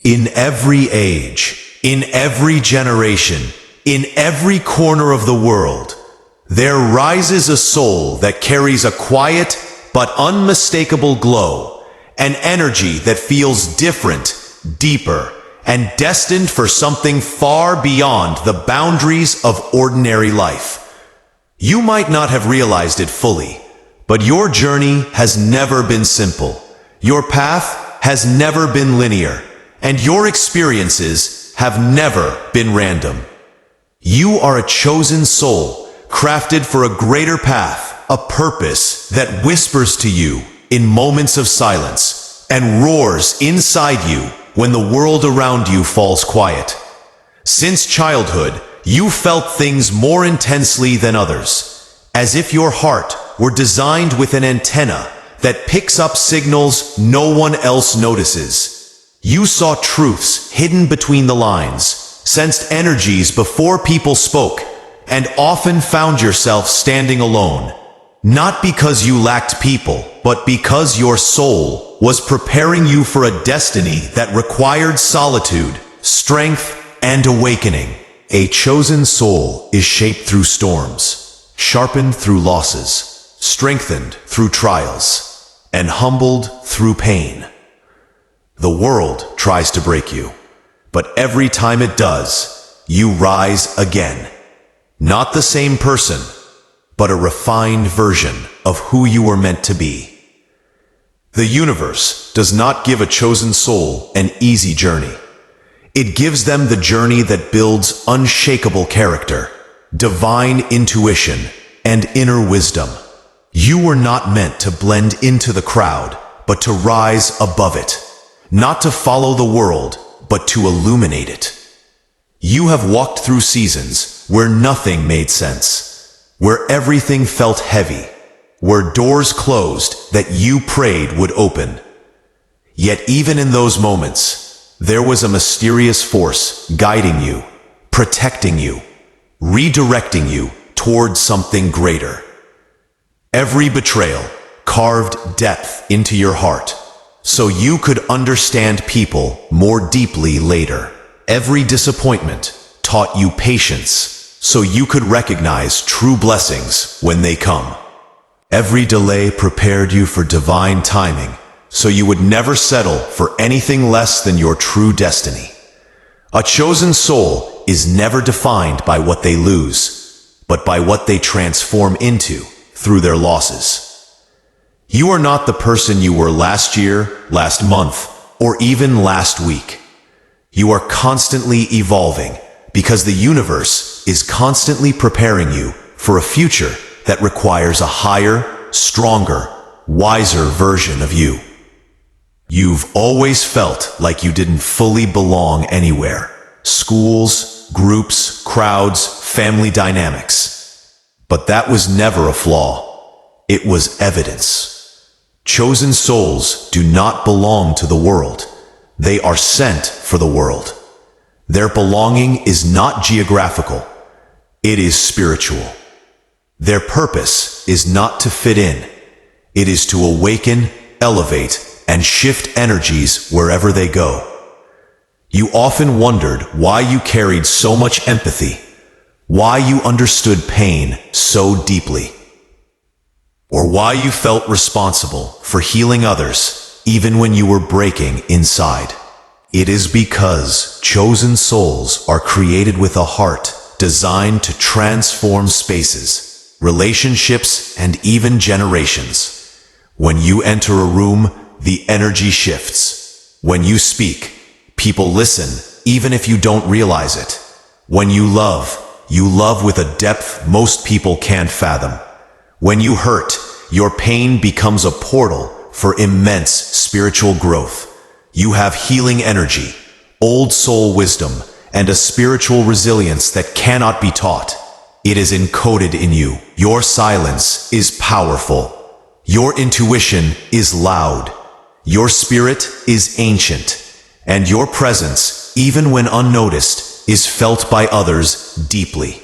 In every age, in every generation, in every corner of the world, there rises a soul that carries a quiet but unmistakable glow, an energy that feels different, deeper, and destined for something far beyond the boundaries of ordinary life. You might not have realized it fully, but your journey has never been simple. Your path has never been linear, and your experiences have never been random. You are a chosen soul, crafted for a greater path, a purpose that whispers to you in moments of silence and roars inside you when the world around you falls quiet. Since childhood, you felt things more intensely than others, as if your heart were designed with an antenna that picks up signals no one else notices. You saw truths hidden between the lines, sensed energies before people spoke, and often found yourself standing alone. Not because you lacked people, but because your soul was preparing you for a destiny that required solitude, strength, and awakening. A chosen soul is shaped through storms, sharpened through losses, strengthened through trials, and humbled through pain. The world tries to break you, but every time it does, you rise again. Not the same person, but a refined version of who you were meant to be. The universe does not give a chosen soul an easy journey. It gives them the journey that builds unshakable character, divine intuition, and inner wisdom. You were not meant to blend into the crowd, but to rise above it. Not to follow the world, but to illuminate it. You have walked through seasons where nothing made sense, where everything felt heavy, where doors closed that you prayed would open. Yet even in those moments, there was a mysterious force guiding you, protecting you, redirecting you toward something greater. Every betrayal carved depth into your heart, so you could understand people more deeply later. Every disappointment taught you patience, so you could recognize true blessings when they come. Every delay prepared you for divine timing, so you would never settle for anything less than your true destiny. A chosen soul is never defined by what they lose, but by what they transform into through their losses. You are not the person you were last year, last month, or even last week. You are constantly evolving because the universe is constantly preparing you for a future that requires a higher, stronger, wiser version of you. You've always felt like you didn't fully belong anywhere. Schools, groups, crowds, family dynamics. But that was never a flaw. It was evidence. Chosen souls do not belong to the world. They are sent for the world. Their belonging is not geographical. It is spiritual. Their purpose is not to fit in. It is to awaken, elevate, and shift energies wherever they go. You often wondered why you carried so much empathy, why you understood pain so deeply, or why you felt responsible for healing others even when you were breaking inside. It is because chosen souls are created with a heart designed to transform spaces, relationships, and even generations. When you enter a room, the energy shifts. When you speak, people listen, even if you don't realize it. When you love with a depth most people can't fathom. When you hurt, your pain becomes a portal for immense spiritual growth. You have healing energy, old soul wisdom, and a spiritual resilience that cannot be taught. It is encoded in you. Your silence is powerful. Your intuition is loud. Your spirit is ancient. And your presence, even when unnoticed, is felt by others deeply.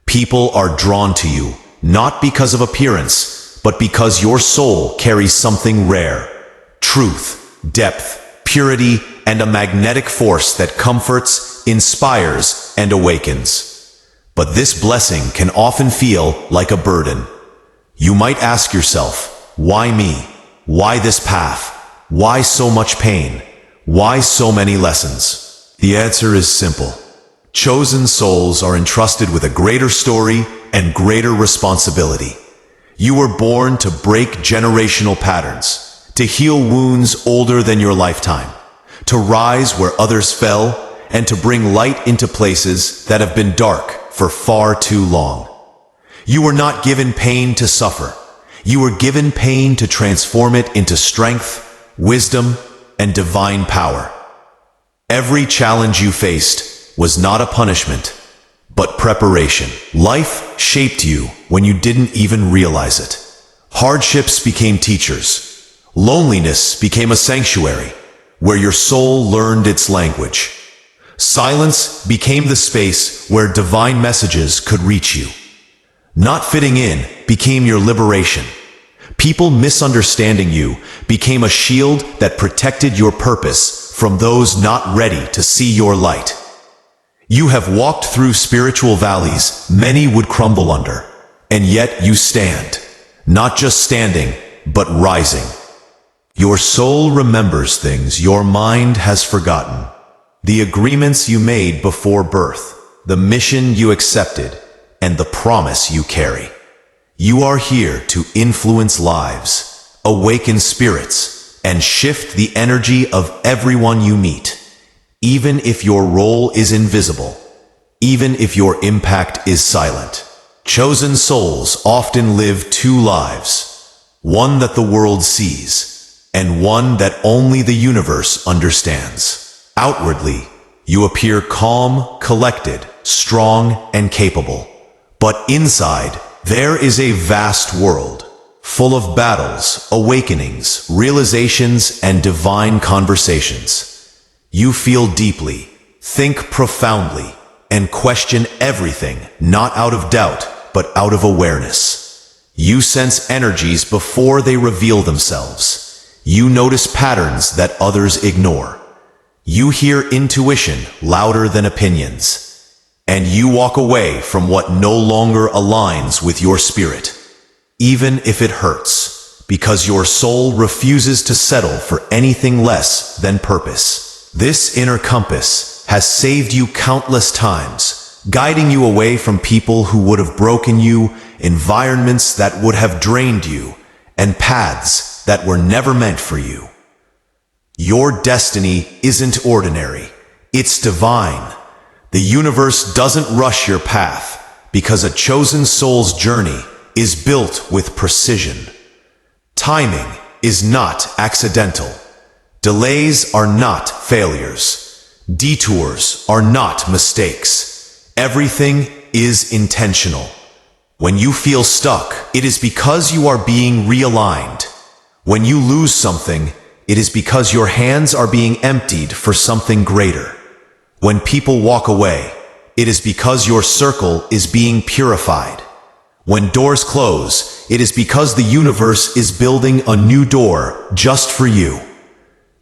People are drawn to you, not because of appearance, but because your soul carries something rare: truth, depth, purity, and a magnetic force that comforts, inspires, and awakens. But this blessing can often feel like a burden. You might ask yourself, why me? Why this path? Why so much pain? Why so many lessons? The answer is simple. Chosen souls are entrusted with a greater story and greater responsibility. You were born to break generational patterns, to heal wounds older than your lifetime, to rise where others fell, and to bring light into places that have been dark for far too long. You were not given pain to suffer. You were given pain to transform it into strength, wisdom, and divine power. Every challenge you faced was not a punishment, but preparation. Life shaped you when you didn't even realize it. Hardships became teachers. Loneliness became a sanctuary where your soul learned its language. Silence became the space where divine messages could reach you. Not fitting in became your liberation. People misunderstanding you became a shield that protected your purpose from those not ready to see your light. You have walked through spiritual valleys many would crumble under, and yet you stand, not just standing, but rising. Your soul remembers things your mind has forgotten. The agreements you made before birth, the mission you accepted, and the promise you carry. You are here to influence lives, awaken spirits, and shift the energy of everyone you meet. Even if your role is invisible, even if your impact is silent. Chosen souls often live two lives, one that the world sees, and one that only the universe understands. Outwardly, you appear calm, collected, strong, and capable. But inside, there is a vast world, full of battles, awakenings, realizations, and divine conversations. You feel deeply, think profoundly, and question everything, not out of doubt, but out of awareness. You sense energies before they reveal themselves. You notice patterns that others ignore. You hear intuition louder than opinions. And you walk away from what no longer aligns with your spirit, even if it hurts, because your soul refuses to settle for anything less than purpose. This inner compass has saved you countless times, guiding you away from people who would have broken you, environments that would have drained you, and paths that were never meant for you. Your destiny isn't ordinary, it's divine. The universe doesn't rush your path because a chosen soul's journey is built with precision. Timing is not accidental. Delays are not failures. Detours are not mistakes. Everything is intentional. When you feel stuck, it is because you are being realigned. When you lose something, it is because your hands are being emptied for something greater. When people walk away, it is because your circle is being purified. When doors close, it is because the universe is building a new door just for you.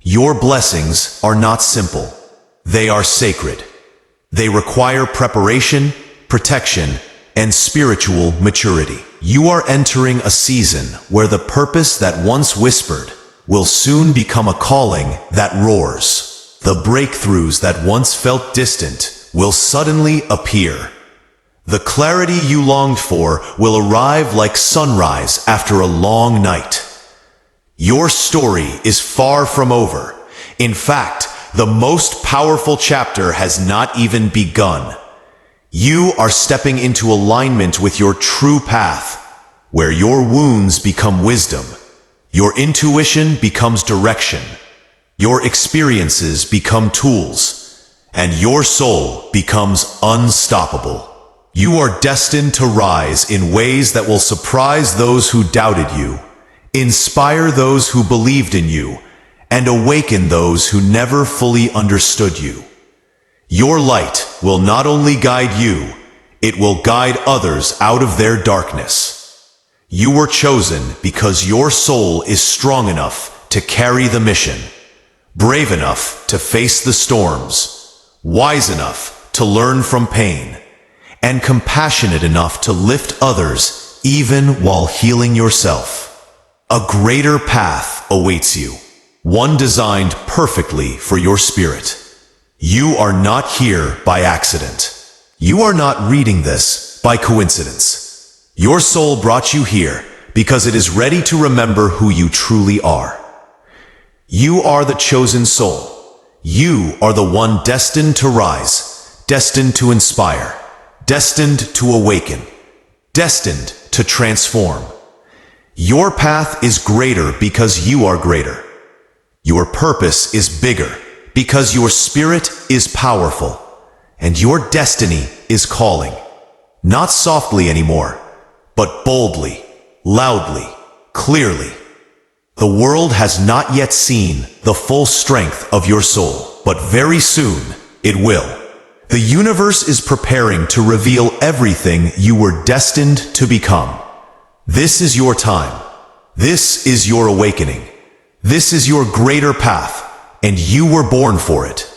Your blessings are not simple. They are sacred. They require preparation, protection, and spiritual maturity. You are entering a season where the purpose that once whispered will soon become a calling that roars. The breakthroughs that once felt distant will suddenly appear. The clarity you longed for will arrive like sunrise after a long night. Your story is far from over. In fact, the most powerful chapter has not even begun. You are stepping into alignment with your true path, where your wounds become wisdom, your intuition becomes direction, your experiences become tools, and your soul becomes unstoppable. You are destined to rise in ways that will surprise those who doubted you, inspire those who believed in you, and awaken those who never fully understood you. Your light will not only guide you, it will guide others out of their darkness. You were chosen because your soul is strong enough to carry the mission. brave enough to face the storms, wise enough to learn from pain, and compassionate enough to lift others even while healing yourself. A greater path awaits you, one designed perfectly for your spirit. You are not here by accident. You are not reading this by coincidence. Your soul brought you here because it is ready to remember who you truly are. You are the chosen soul. You are the one destined to rise, destined to inspire, destined to awaken, destined to transform. Your path is greater because you are greater. Your purpose is bigger because your spirit is powerful, and your destiny is calling. Not softly anymore, but boldly, loudly, clearly. The world has not yet seen the full strength of your soul, but very soon it will. The universe is preparing to reveal everything you were destined to become. This is your time. This is your awakening. This is your greater path, and you were born for it.